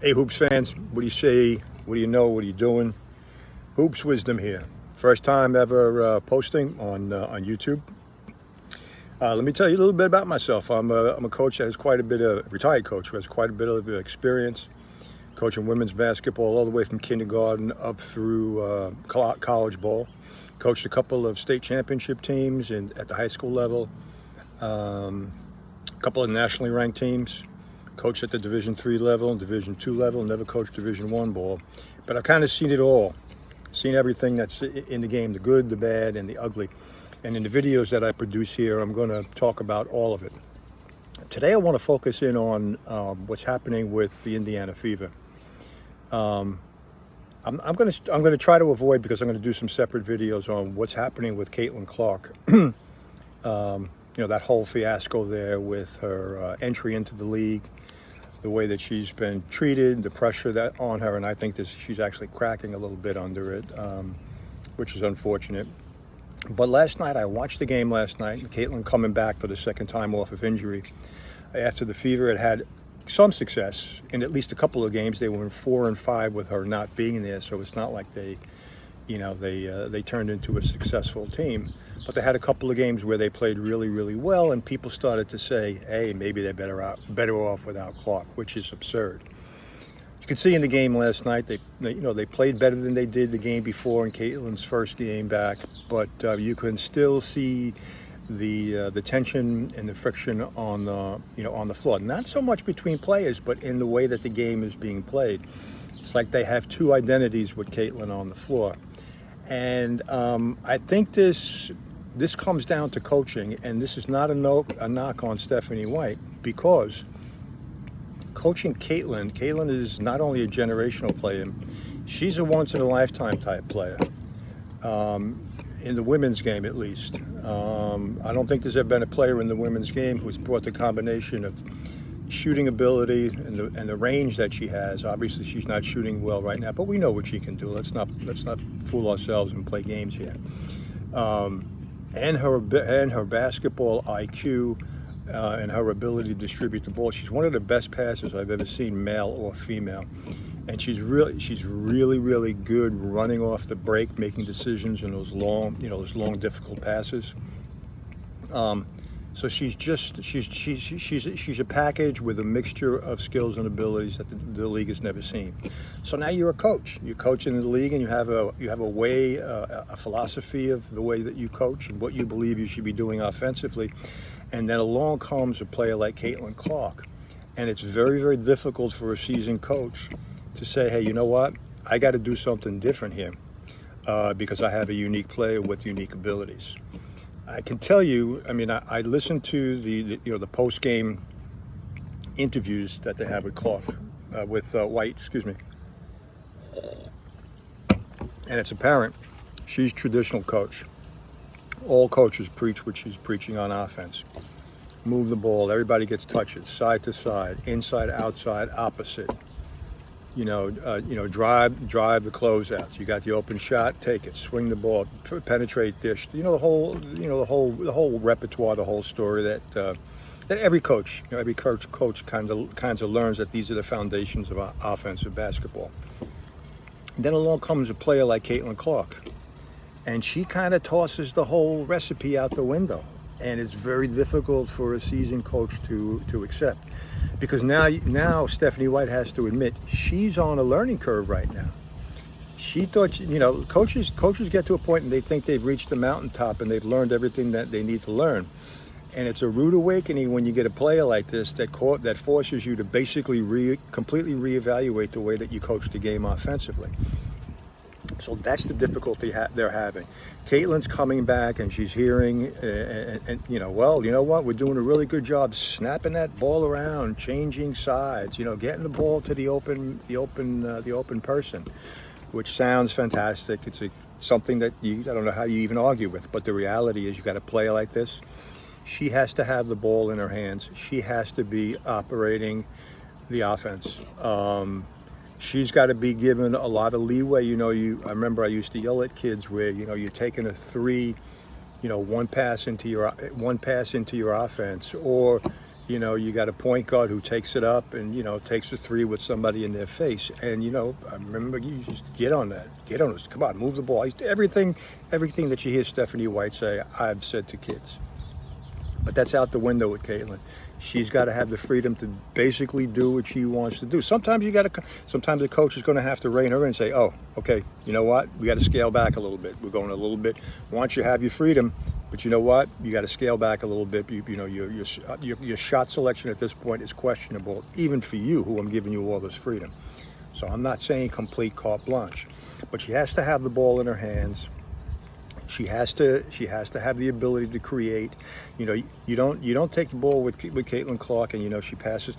Hey, Hoops fans, what do you say? What do you know? What are you doing? Hoops Wisdom here. First time ever posting on YouTube. Let me tell you a little bit about myself. I'm a coach that has quite a bit of, retired coach who has quite a bit of experience coaching women's basketball all the way from kindergarten up through college ball. Coached a couple of state championship teams at the high school level, a couple of nationally ranked teams. Coached at the Division III level, Division II level, never coached Division I ball. But I've kind of seen it all, seen everything that's in the game, the good, the bad, and the ugly. And in the videos that I produce here, I'm going to talk about all of it. Today I want to focus in on what's happening with the Indiana Fever. I'm going to try to avoid, because I'm going to do some separate videos on what's happening with Caitlin Clark. That whole fiasco there with her entry into the league, the way that she's been treated, the pressure that on her, and I think she's actually cracking a little bit under it, which is unfortunate. But last night, I watched the game last night, and Caitlin coming back for the second time off of injury. After the Fever had some success in at least a couple of games, they were in 4-5 with her not being there, so it's not like they turned into a successful team. But they had a couple of games where they played really, really well, and people started to say, hey, maybe they're better off without Clark, which is absurd. You could see in the game last night, they played better than they did the game before in Caitlin's first game back, but you can still see the tension and the friction on the floor. Not so much between players, but in the way that the game is being played. It's like they have two identities with Caitlin on the floor. And I think this comes down to coaching, and this is not a knock on Stephanie White, because coaching Caitlin is not only a generational player, she's a once-in-a-lifetime type player, in the women's game at least. I don't think there's ever been a player in the women's game who's brought the combination of shooting ability and the range that she has. Obviously, she's not shooting well right now, but we know what she can do. Let's not fool ourselves and play games here. And her basketball IQ and her ability to distribute the ball. She's one of the best passers I've ever seen, male or female. And she's really good running off the break, making decisions in those long difficult passes. So she's a package with a mixture of skills and abilities that the league has never seen. So now you're a coach. You're coaching in the league, and you have a way, a philosophy of the way that you coach and what you believe you should be doing offensively. And then along comes a player like Caitlin Clark, and it's very, very difficult for a seasoned coach to say, hey, you know what? I got to do something different here because I have a unique player with unique abilities. I can tell you, I listened to the post-game interviews that they have with Clark, with White, excuse me. And it's apparent she's traditional coach. All coaches preach what she's preaching on offense. Move the ball, everybody gets touches, side to side, inside, outside, opposite. Drive the closeouts. You got the open shot, take it, swing the ball, penetrate, dish. The whole repertoire, the whole story that every coach kind of learns, that these are the foundations of offensive basketball. And then along comes a player like Caitlin Clark, and she kind of tosses the whole recipe out the window, and it's very difficult for a seasoned coach to accept. Because now Stephanie White has to admit she's on a learning curve right now. She thought, coaches get to a point and they think they've reached the mountaintop and they've learned everything that they need to learn. And it's a rude awakening when you get a player like this that forces you to basically completely reevaluate the way that you coach the game offensively. So that's the difficulty they're having. Caitlin's coming back, and she's hearing, well, you know what? We're doing a really good job snapping that ball around, changing sides, getting the ball to the open person, which sounds fantastic. It's something that I don't know how you even argue with. But the reality is, you got a player like this. She has to have the ball in her hands. She has to be operating the offense. She's got to be given a lot of leeway. I remember I used to yell at kids where, you're taking a three, one pass into your offense, or You got a point guard who takes it up and, takes a three with somebody in their face. And, I remember you just get on that. Get on this. Come on, move the ball. Everything that you hear Stephanie White say, I've said to kids. But that's out the window with Caitlin. She's got to have the freedom to basically do what she wants to do. Sometimes the coach is going to have to rein her in and say, oh, okay, you know what? We got to scale back a little bit. We're going a little bit. Once you have your freedom, but you know what? You got to scale back a little bit. Your shot selection at this point is questionable, even for you, who I'm giving you all this freedom. So I'm not saying complete carte blanche, but she has to have the ball in her hands. She has to have the ability to create. You don't take the ball with Caitlin Clark and she passes,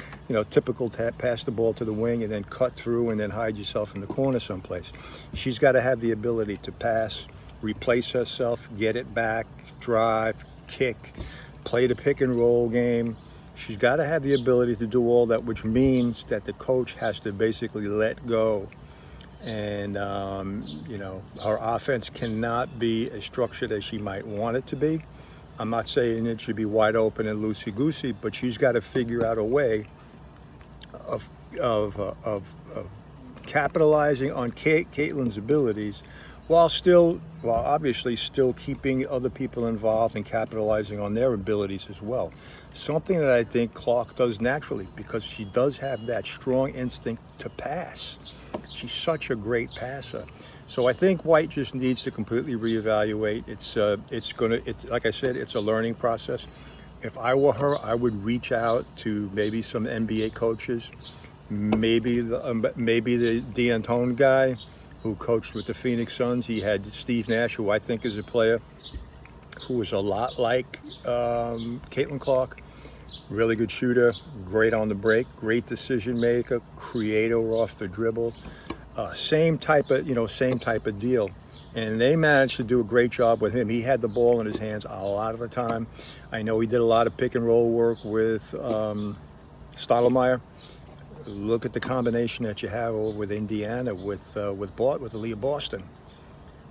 typical pass the ball to the wing and then cut through and then hide yourself in the corner someplace. She's got to have the ability to pass, replace herself, get it back, drive, kick, play the pick and roll game. She's got to have the ability to do all that, which means that the coach has to basically let go. And, her offense cannot be as structured as she might want it to be. I'm not saying it should be wide open and loosey-goosey, but she's got to figure out a way of capitalizing on Caitlin's abilities while obviously still keeping other people involved and capitalizing on their abilities as well. Something that I think Clark does naturally because she does have that strong instinct to pass. She's such a great passer. So I think White just needs to completely reevaluate. Like I said, it's a learning process. If I were her, I would reach out to maybe some NBA coaches, maybe the D'Antoni guy who coached with the Phoenix Suns. He had Steve Nash, who I think is a player who is a lot like Caitlin Clark. Really good shooter, great on the break, great decision maker, creator off the dribble. Same type of deal. And they managed to do a great job with him. He had the ball in his hands a lot of the time. I know he did a lot of pick and roll work with Stottlemyre. Look at the combination that you have over with Indiana with Aaliyah Boston.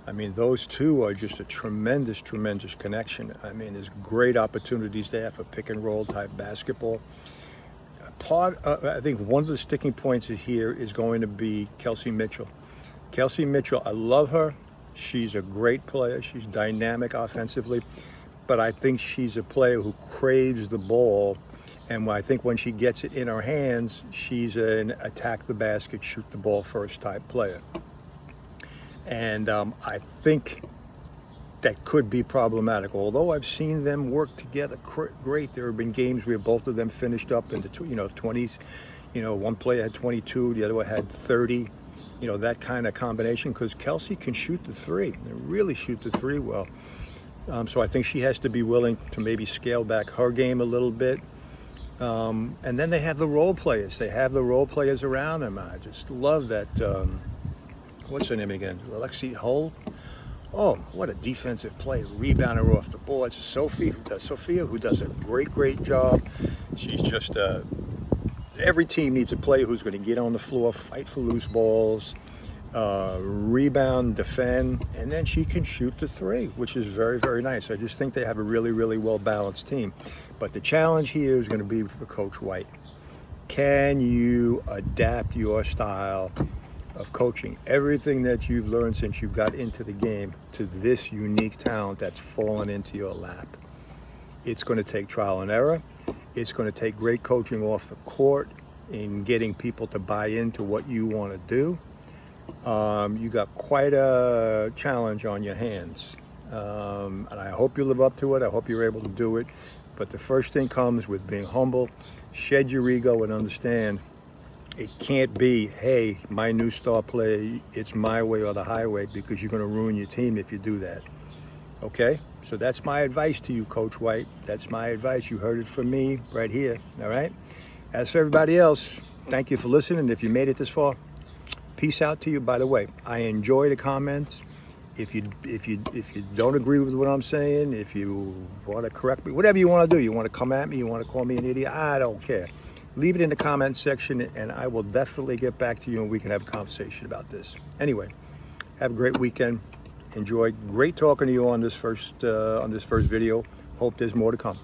I mean, those two are just a tremendous, tremendous connection. I mean, there's great opportunities there for pick and roll type basketball. I think one of the sticking points here is going to be Kelsey Mitchell. Kelsey Mitchell, I love her. She's a great player. She's dynamic offensively, but I think she's a player who craves the ball. And I think when she gets it in her hands, she's an attack the basket, shoot the ball first type player. And I think that could be problematic. Although I've seen them work together great, there have been games where both of them finished up in the 20s. One player had 22, the other one had 30. That kind of combination, because Kelsey can shoot the three, and really shoot the three well. So I think she has to be willing to maybe scale back her game a little bit. And then they have the role players. They have the role players around them. I just love that. What's her name again? Alexi Hull. Oh, what a defensive play. Rebounder off the ball. It's Sophia, who does a great job. She's just, every team needs a player who's going to get on the floor, fight for loose balls, rebound, defend, and then she can shoot the three, which is very, very nice. I just think they have a really, really well-balanced team. But the challenge here is going to be for Coach White. Can you adapt your style of coaching, everything that you've learned since you got into the game, to this unique talent that's fallen into your lap? It's going to take trial and error. It's going to take great coaching off the court in getting people to buy into what you want to do. You got quite a challenge on your hands. And I hope you live up to it. I hope you're able to do it. But the first thing comes with being humble, shed your ego, and understand it can't be, hey, my new star player, it's my way or the highway, because you're going to ruin your team if you do that. Okay? So that's my advice to you, Coach White. That's my advice. You heard it from me right here. All right? As for everybody else, thank you for listening. If you made it this far, peace out to you. By the way, I enjoy the comments. If you don't agree with what I'm saying, if you want to correct me, whatever you want to do, you want to come at me, you want to call me an idiot, I don't care. Leave it in the comment section, and I will definitely get back to you, and we can have a conversation about this. Anyway, have a great weekend. Enjoy. Great talking to you on this first video. Hope there's more to come.